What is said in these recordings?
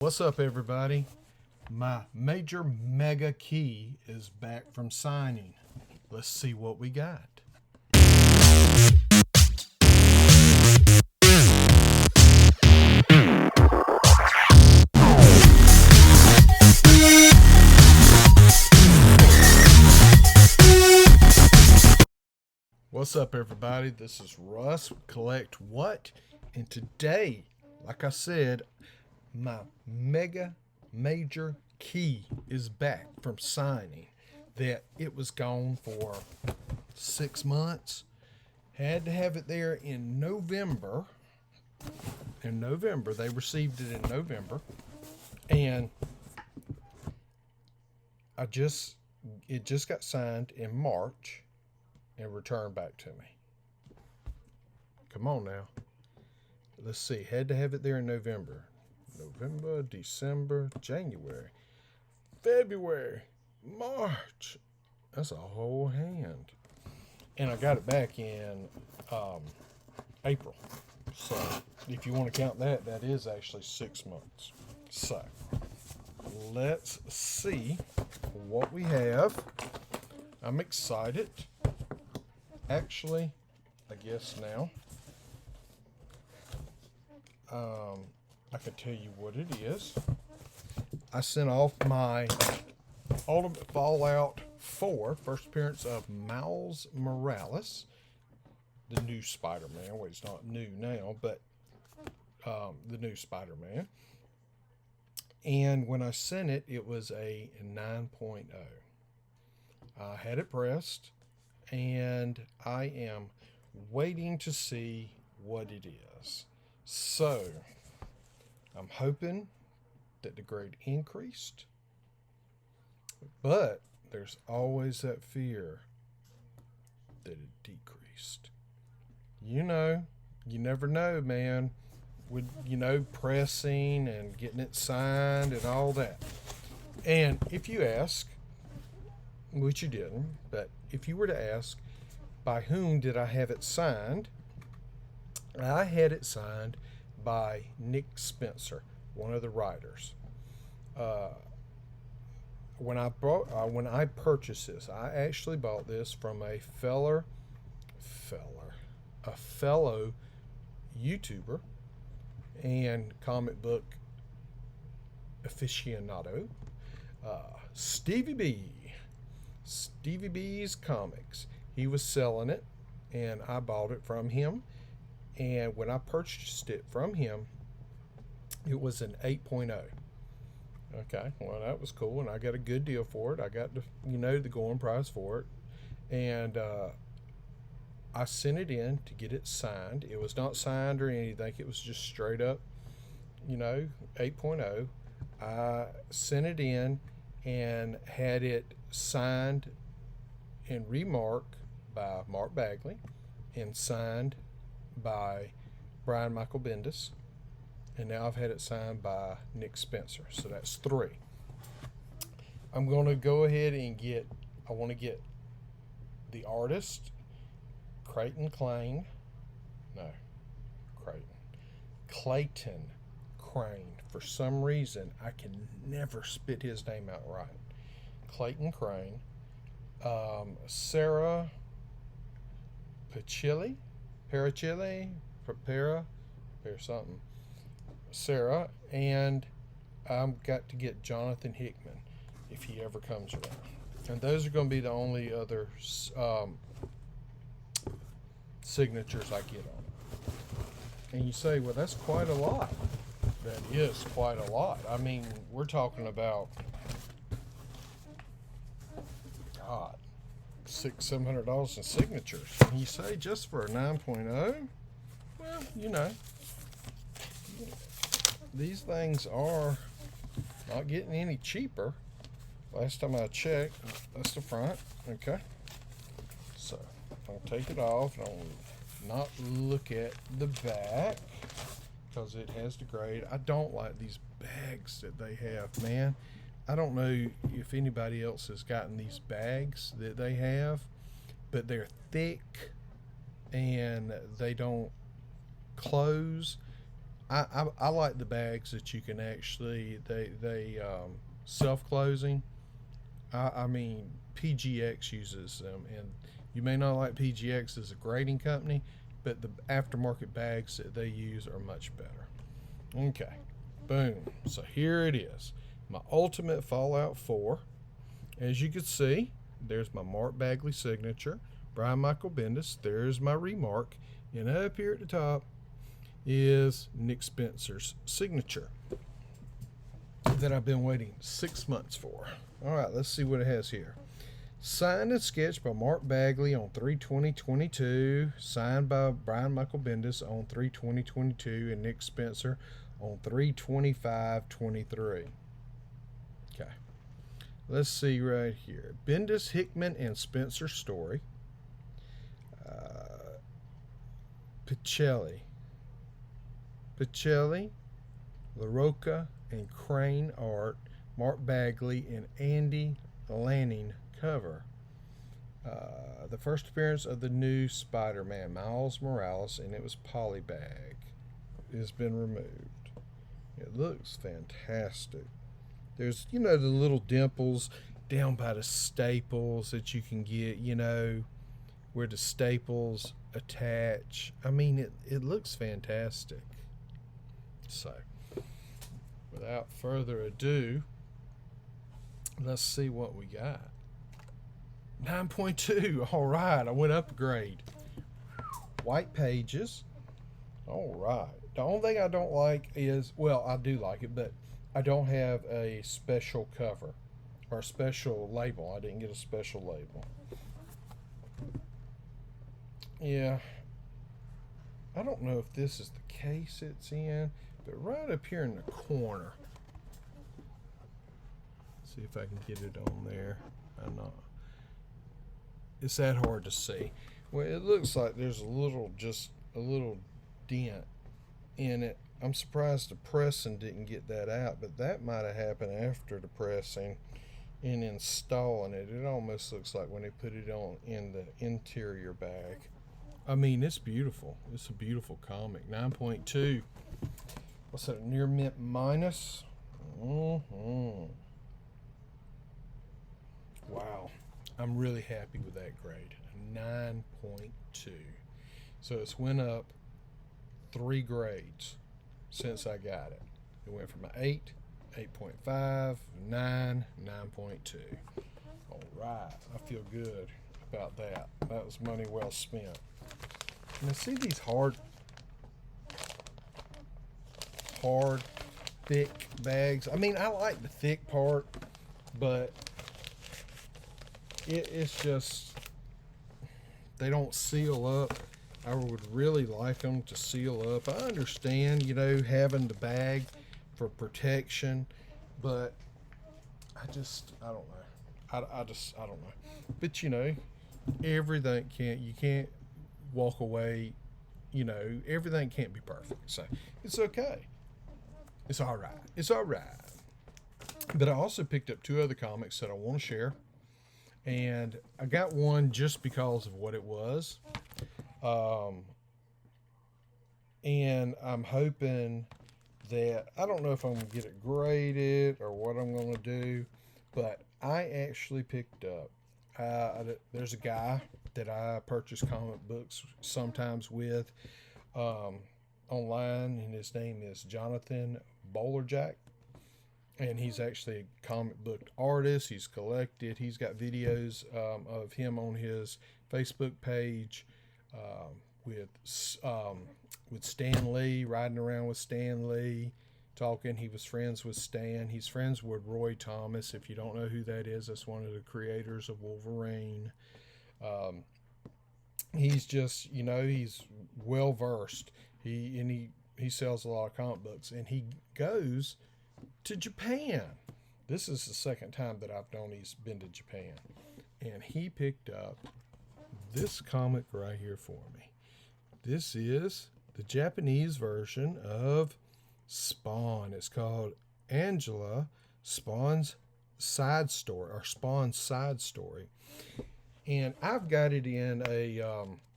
What's up, everybody? My major mega key is back from signing. Let's see what we got. What's up, everybody? This is Russ, Collect What? And today, like I said, my major key is back from signing. That it was gone for 6 months. Had to have it there in November. They received it in November. And it just got signed in March and returned back to me. Come on now. Let's see. Had to have it there in November, December, January, February, March. That's a whole hand. And I got it back in April. So if you want to count that, that is actually 6 months. So let's see what we have. I'm excited. Actually, I guess now I can tell you what it is. I sent off my Ultimate Fallout 4 first appearance of Miles Morales, the new Spider-Man. Well, he's not new now, but the new Spider-Man. And when I sent it, it was a 9.0. I had it pressed, and I am waiting to see what it is. So, I'm hoping that the grade increased, but there's always that fear that it decreased. You never know, man, with, pressing and getting it signed and all that. And if you ask, which you didn't, but if you were to ask, by whom did I have it signed? I had it signed by Nick Spencer, one of the writers. When I purchased this, I actually bought this from a fellow YouTuber and comic book aficionado, Stevie B's Comics. He was selling it, and I bought it from him. And when I purchased it from him, it was an 8.0. Okay, well, that was cool, and I got a good deal for it. I got the going price for it, and I sent it in to get it signed. It was not signed or anything. It was just straight up, 8.0. I sent it in and had it signed and remarked by Mark Bagley and signed by Brian Michael Bendis, and now I've had it signed by Nick Spencer. So that's 3. I'm going to go ahead and I want to get the artist, Clayton Crane. For some reason, I can never spit his name out right. Clayton Crane. Sarah Sarah, and I've got to get Jonathan Hickman if he ever comes around. And those are going to be the only other signatures I get on it. And you say, well, that's quite a lot. That is quite a lot. I mean, we're talking about, God, $600-700 in signatures. And you say just for a 9.0? Well, these things are not getting any cheaper. Last time I checked, that's the front. Okay. So, I'll take it off. I'll not look at the back because it has the grade. I don't like these bags that they have, man. I don't know if anybody else has gotten these bags that they have, but they're thick and they don't close. I like the bags that you can actually they self-closing. I mean, PGX uses them, and you may not like PGX as a grading company, but the aftermarket bags that they use are much better. Okay, boom. So here it is, my ultimate Fallout 4. As you can see, there's my Mark Bagley signature, Brian Michael Bendis. There's my remark, and up here at the top is Nick Spencer's signature that I've been waiting 6 months for. All right, let's see what it has here. Signed and sketched by Mark Bagley on 3/20/22. Signed by Brian Michael Bendis on 3/20/22 and Nick Spencer on 3/25/23. Okay. Let's see right here. Bendis, Hickman, and Spencer story. Pichelli, LaRocca, and Crane art. Mark Bagley and Andy Lanning cover. The first appearance of the new Spider-Man, Miles Morales, and it was polybag. It has been removed. It looks fantastic. There's, the little dimples down by the staples that you can get, where the staples attach. I mean, it looks fantastic. So, without further ado, let's see what we got. 9.2. All right, I went up a grade. White pages. All right. The only thing I don't like is, well, I do like it, but I don't have a special cover or a special label. I didn't get a special label. Yeah. I don't know if this is the case it's in, but right up here in the corner. See if I can get it on there. I'm not. It's that hard to see. Well, it looks like there's just a little dent in it. I'm surprised the pressing didn't get that out, but that might have happened after the pressing and installing it. It almost looks like when they put it on in the interior bag. I mean, it's beautiful. It's a beautiful comic. 9.2. What's that? Near mint minus? Wow. I'm really happy with that grade. 9.2. So it's went up 3 grades since I got it. It went from an 8, 8.5, 9, 9.2. All right. I feel good about that. That was money well spent. Now see these hard, thick bags. I mean, I like the thick part, but it's just, they don't seal up. I would really like them to seal up. I understand, having the bag for protection, but I don't know. I don't know. But everything you can't walk away. Everything can't be perfect. So it's okay. It's all right. It's all right. But I also picked up 2 other comics that I want to share. And I got one just because of what it was. And I'm hoping that, I don't know if I'm going to get it graded or what I'm going to do, but I actually picked up, there's a guy that I purchase comic books sometimes with online, and his name is Jonathan Bowlerjack. And he's actually a comic book artist. He's collected. He's got videos of him on his Facebook page with Stan Lee, riding around with Stan Lee, talking. He was friends with Stan. He's friends with Roy Thomas. If you don't know who that is, that's one of the creators of Wolverine. He's just, he's well versed. He sells a lot of comic books, and he goes to Japan. This is the second time that I've known he's been to Japan, and he picked up this comic right here for me. This is the Japanese version of Spawn. It's called Angela Spawn's Side Story, or Spawn's Side Story, and I've got it in a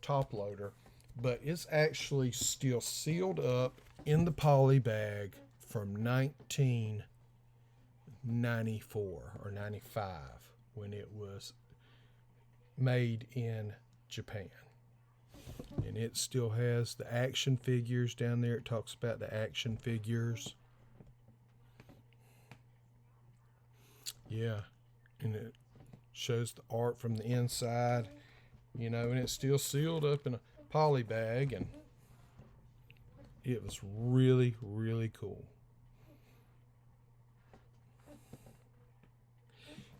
top loader, but it's actually still sealed up in the poly bag from 1994 or 95 when it was made in Japan. And it still has the action figures down there. It talks about the action figures. Yeah, and it shows the art from the inside, you know, and it's still sealed up in a poly bag, and it was really, really cool.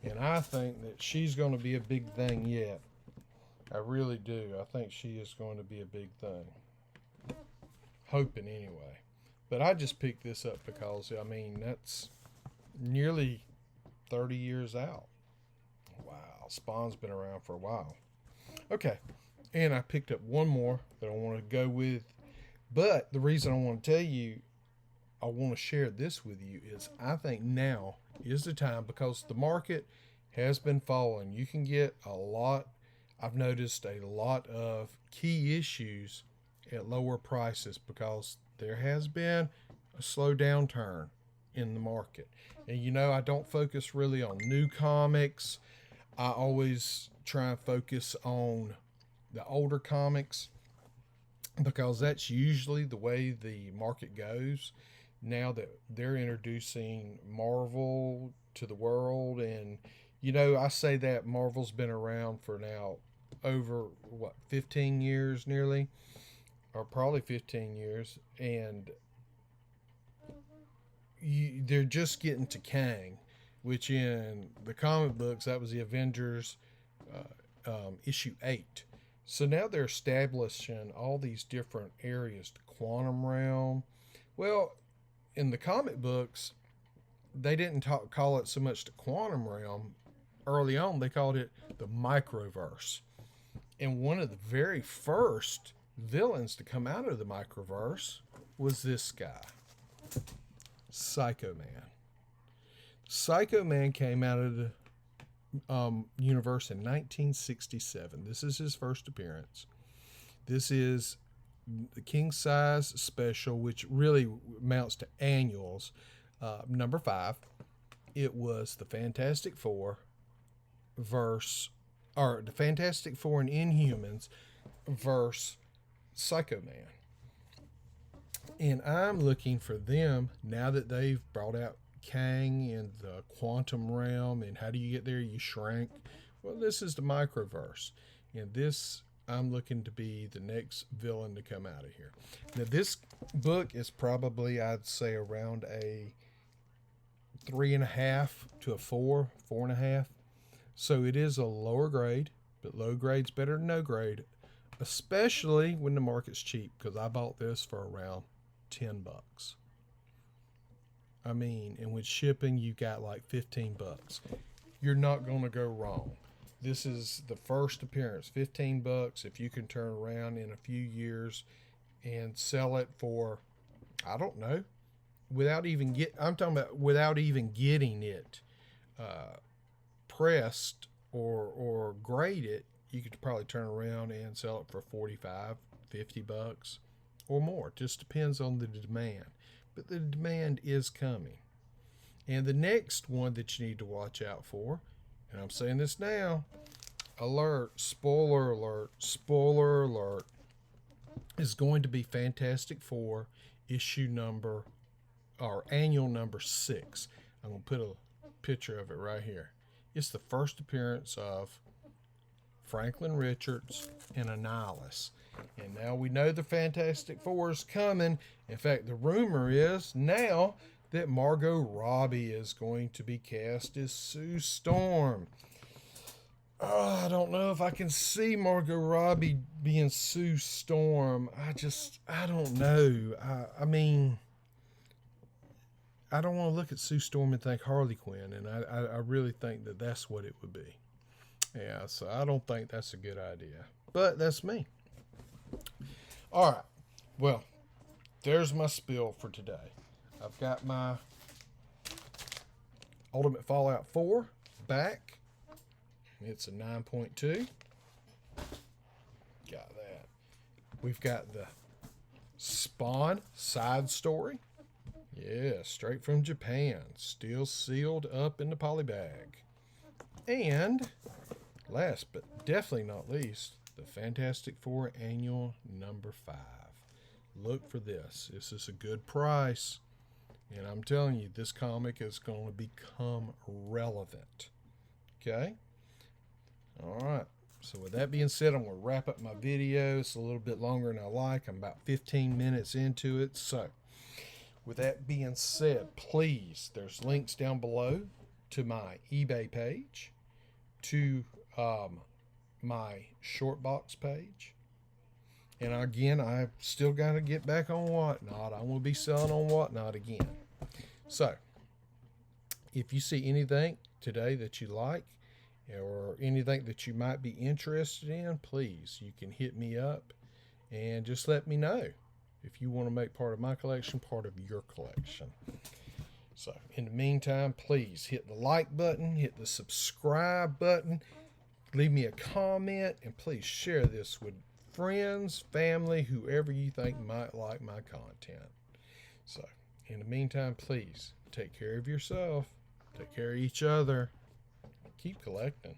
And I think that she's going to be a big thing yet. I really do. I think she is going to be a big thing. Hoping anyway. But I just picked this up because, I mean, that's nearly 30 years out. Wow, Spawn's been around for a while. Okay, and I picked up one more that I want to go with. But the reason I want to tell you, I want to share this with you is I think now is the time because the market has been falling. You can get a lot, I've noticed a lot of key issues at lower prices because there has been a slow downturn in the market. And you know, I don't focus really on new comics. I always try and focus on the older comics because that's usually the way the market goes now that they're introducing Marvel to the world. And you know, I say that Marvel's been around for now over 15 years nearly, or probably 15 years, and they're just getting to Kang, which in the comic books that was the Avengers issue 8. So now they're establishing all these different areas, the quantum realm. Well, in the comic books, they didn't call it so much the quantum realm. Early on, they called it the microverse. And one of the very first villains to come out of the microverse was this guy, Psycho Man. Psycho Man came out of the universe in 1967. This is his first appearance. This is the king size special, which really amounts to annuals, number 5. It was the Fantastic Four the Fantastic Four and Inhumans versus Psycho Man. And I'm looking for them now that they've brought out Kang and the quantum realm. And how do you get there? You shrink. Well, this is the microverse. And this, I'm looking to be the next villain to come out of here. Now, this book is probably, I'd say, around a 3.5 to a 4.5. So it is a lower grade, but low grade's better than no grade, especially when the market's cheap, because I bought this for around $10. I mean, and with shipping, you got like $15. You're not going to go wrong. This is the first appearance, $15. If you can turn around in a few years and sell it for, I don't know, I'm talking about without even getting it pressed or graded, you could probably turn around and sell it for $45, $50 or more. It just depends on the demand. But the demand is coming. And the next one that you need to watch out for, and I'm saying this now, alert, spoiler alert, is going to be Fantastic Four annual number 6. I'm going to put a picture of it right here. It's the first appearance of Franklin Richards and Annihilus. And now we know the Fantastic Four is coming. In fact, the rumor is now that Margot Robbie is going to be cast as Sue Storm. I don't know if I can see Margot Robbie being Sue Storm. I don't know. I mean, I don't want to look at Sue Storm and think Harley Quinn, and I really think that that's what it would be. Yeah, so I don't think that's a good idea. But that's me. All right. Well, there's my spill for today. I've got my Ultimate Fallout 4 back. It's a 9.2. Got that. We've got the Spawn side story. Yeah, straight from Japan. Still sealed up in the poly bag. And last but definitely not least, the Fantastic Four Annual number 5. Look for this. This is a good price. And I'm telling you, this comic is going to become relevant. Okay? All right. So with that being said, I'm going to wrap up my video. It's a little bit longer than I like. I'm about 15 minutes into it. So with that being said, please, there's links down below to my eBay page, to my Shortbox page. And again, I've still got to get back on Whatnot. I will be selling on Whatnot again. So, if you see anything today that you like, or anything that you might be interested in, please, you can hit me up and just let me know if you want to make part of my collection part of your collection. So, in the meantime, please hit the like button, hit the subscribe button, leave me a comment, and please share this with friends, family, whoever you think might like my content. So, in the meantime, please take care of yourself, take care of each other, keep collecting.